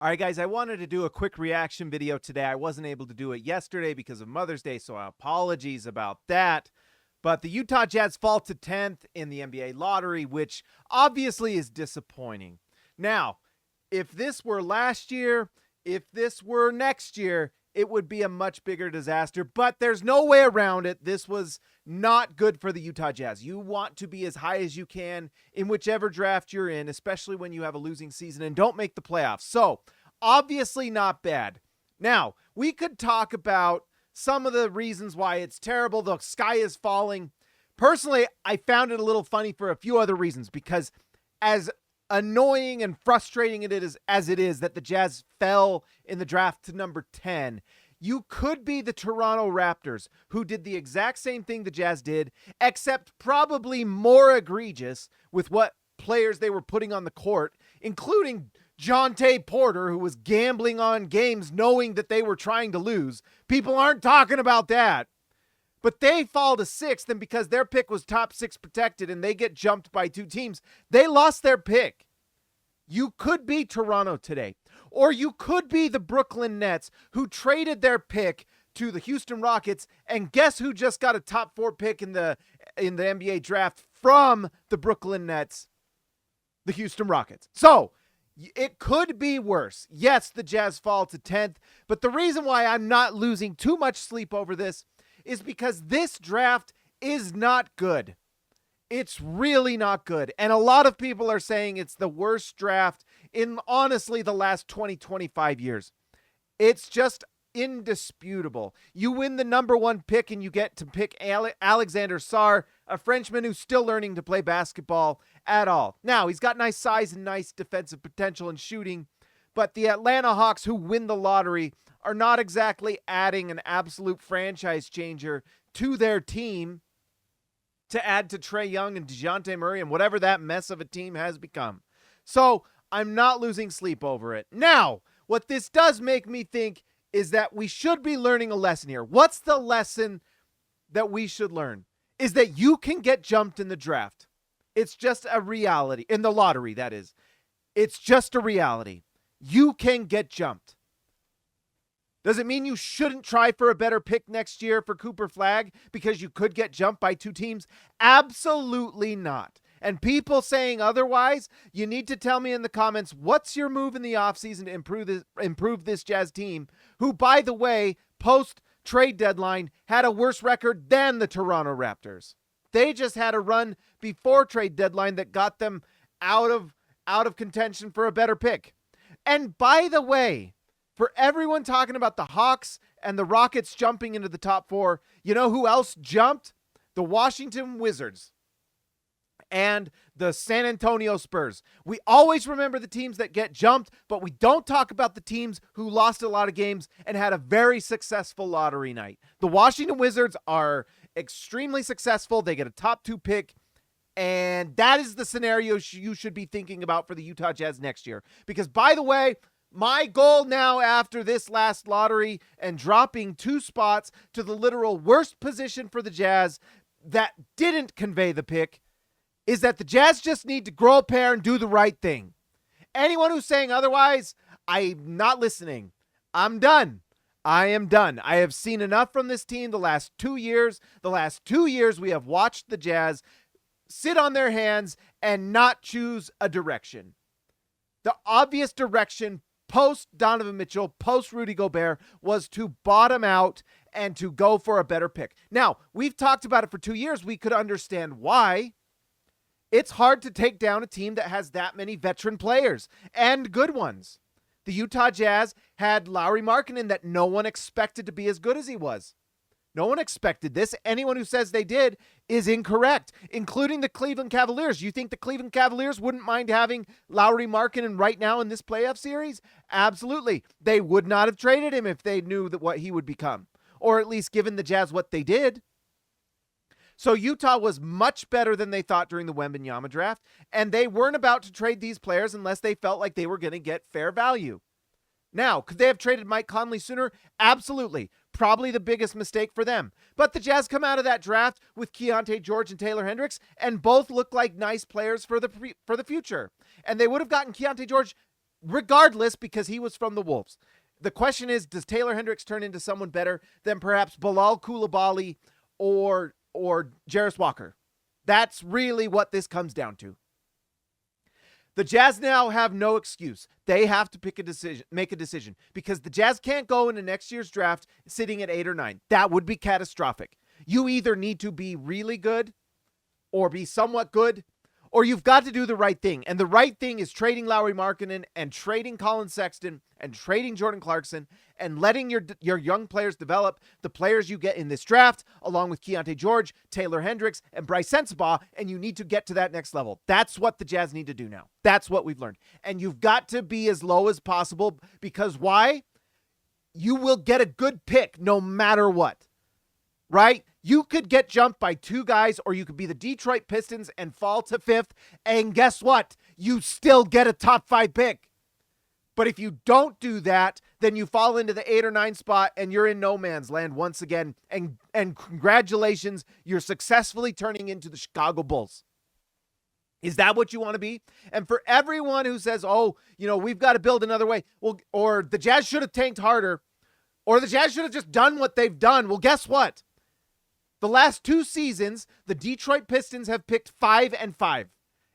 All right, guys, I wanted to do a quick reaction video today. I wasn't able to do it yesterday because of Mother's Day, so apologies about that. But the Utah Jazz fall to 10th in the NBA lottery, which obviously is disappointing. Now, if this were last year, if this were next year, it would be a much bigger disaster, but there's no way around it. This was not good for the Utah Jazz. You want to be as high as you can in whichever draft you're in, especially when you have a losing season and don't make the playoffs. So, obviously not bad. Now, we could talk about some of the reasons why it's terrible. The sky is falling. Personally, I found it a little funny for a few other reasons because as annoying and frustrating it is that the Jazz fell in the draft to number 10, you could be the Toronto Raptors, who did the exact same thing the Jazz did, except probably more egregious with what players they were putting on the court, including Jonte Porter, who was gambling on games knowing that they were trying to lose. People aren't talking about that. But they fall to 6th, and because their pick was top 6 protected and they get jumped by 2 teams, they lost their pick. You could be Toronto today. Or you could be the Brooklyn Nets, who traded their pick to the Houston Rockets, and guess who just got a top 4 pick in the NBA draft from the Brooklyn Nets? The Houston Rockets. So, it could be worse. Yes, the Jazz fall to 10th, but the reason why I'm not losing too much sleep over this is because this draft is not good. It's really not good. And a lot of people are saying it's the worst draft in, honestly, the last 20-25 years. It's just indisputable. You win the number 1 pick and you get to pick Alexander Sarr, a Frenchman who's still learning to play basketball at all. Now, he's got nice size and nice defensive potential and shooting, but the Atlanta Hawks, who win the lottery, are not exactly adding an absolute franchise changer to their team to add to Trae Young and DeJounte Murray and whatever that mess of a team has become. So I'm not losing sleep over it. Now, what this does make me think is that we should be learning a lesson here. What's the lesson that we should learn? Is that you can get jumped in the draft. It's just a reality. In the lottery, that is. It's just a reality. You can get jumped. Does it mean you shouldn't try for a better pick next year for Cooper Flagg because you could get jumped by 2 teams? Absolutely not. And people saying otherwise, you need to tell me in the comments, what's your move in the offseason to improve this Jazz team, who, by the way, post-trade deadline, had a worse record than the Toronto Raptors. They just had a run before trade deadline that got them out of contention for a better pick. And by the way, for everyone talking about the Hawks and the Rockets jumping into the top 4, you know who else jumped? The Washington Wizards and the San Antonio Spurs. We always remember the teams that get jumped, but we don't talk about the teams who lost a lot of games and had a very successful lottery night. The Washington Wizards are extremely successful. They get a top 2 pick, and that is the scenario you should be thinking about for the Utah Jazz next year. Because, by the way, my goal now after this last lottery and dropping 2 spots to the literal worst position for the Jazz that didn't convey the pick is that the Jazz just need to grow a pair and do the right thing. Anyone who's saying otherwise, I'm not listening. I'm done. I am done. I have seen enough from this team the last 2 years. The last 2 years we have watched the Jazz sit on their hands and not choose a direction. The obvious direction post Donovan Mitchell, post Rudy Gobert, was to bottom out and to go for a better pick. Now, we've talked about it for 2 years. We could understand why. It's hard to take down a team that has that many veteran players and good ones. The Utah Jazz had Lauri Markkanen that no one expected to be as good as he was. No one expected this. Anyone who says they did is incorrect, including the Cleveland Cavaliers. You think the Cleveland Cavaliers wouldn't mind having Lauri Markkanen right now in this playoff series? Absolutely. They would not have traded him if they knew that what he would become, or at least given the Jazz what they did. So Utah was much better than they thought during the Wembanyama draft, and they weren't about to trade these players unless they felt like they were going to get fair value. Now, could they have traded Mike Conley sooner? Absolutely. Probably the biggest mistake for them. But the Jazz come out of that draft with Keontae George and Taylor Hendricks, and both look like nice players for the future. And they would have gotten Keontae George regardless, because he was from the Wolves. The question is, does Taylor Hendricks turn into someone better than perhaps Bilal Coulibaly or Jarris Walker? That's really what this comes down to. The Jazz now have no excuse. They have to make a decision, because the Jazz can't go into next year's draft sitting at 8 or 9. That would be catastrophic. You either need to be really good or be somewhat good, or you've got to do the right thing. And the right thing is trading Lauri Markkanen and trading Colin Sexton and trading Jordan Clarkson and letting your young players develop, the players you get in this draft, along with Keontae George, Taylor Hendricks, and Bryce Sensabaugh, and you need to get to that next level. That's what the Jazz need to do now. That's what we've learned. And you've got to be as low as possible, because why? You will get a good pick no matter what, right? You could get jumped by 2 guys, or you could be the Detroit Pistons and fall to 5th, and guess what? You still get a top 5 pick. But if you don't do that, then you fall into the 8 or 9 spot, and you're in no man's land once again. And congratulations, you're successfully turning into the Chicago Bulls. Is that what you want to be? And for everyone who says, oh, we've got to build another way, well, or the Jazz should have tanked harder, or the Jazz should have just done what they've done. Well, guess what? The last 2 seasons, the Detroit Pistons have picked 5 and 5.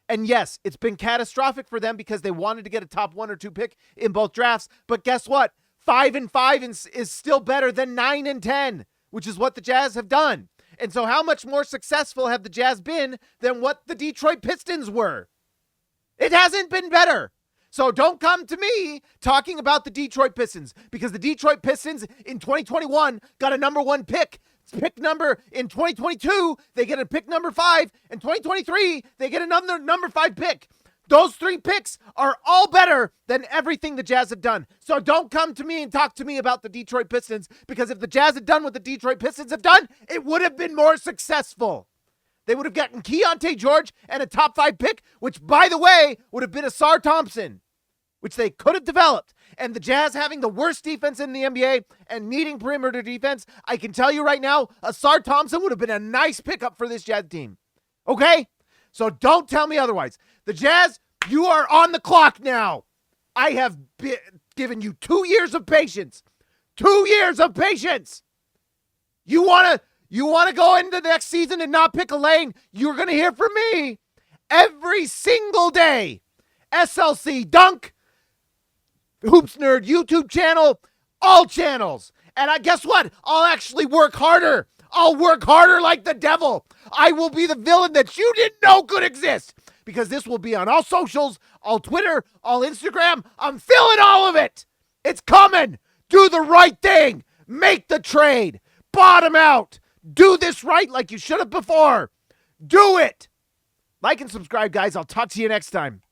And yes, it's been catastrophic for them because they wanted to get a top 1 or 2 pick in both drafts. But guess what? 5 and 5 is still better than 9 and 10, which is what the Jazz have done. And so how much more successful have the Jazz been than what the Detroit Pistons were? It hasn't been better. So don't come to me talking about the Detroit Pistons, because the Detroit Pistons in 2021 got a number 1 pick. Pick number in 2022, they get a pick number 5. In 2023, they get another number 5 pick. Those 3 picks are all better than everything the Jazz have done. So don't come to me and talk to me about the Detroit Pistons, because if the Jazz had done what the Detroit Pistons have done, it would have been more successful. They would have gotten Keontae George and a top 5 pick, which, by the way, would have been Asar Thompson, which they could have developed. And the Jazz having the worst defense in the NBA and needing perimeter defense, I can tell you right now, Asar Thompson would have been a nice pickup for this Jazz team. Okay? So don't tell me otherwise. The Jazz, you are on the clock now. I have given you 2 years of patience. 2 years of patience. You want to go into the next season and not pick a lane? You're going to hear from me every single day. SLC Dunk, Hoops Nerd YouTube channel, all channels. And guess what? I'll actually work harder. I'll work harder like the devil. I will be the villain that you didn't know could exist, because this will be on all socials, all Twitter, all Instagram. I'm filling all of it. It's coming. Do the right thing. Make the trade. Bottom out. Do this right like you should have before. Do it. Like and subscribe, guys. I'll talk to you next time.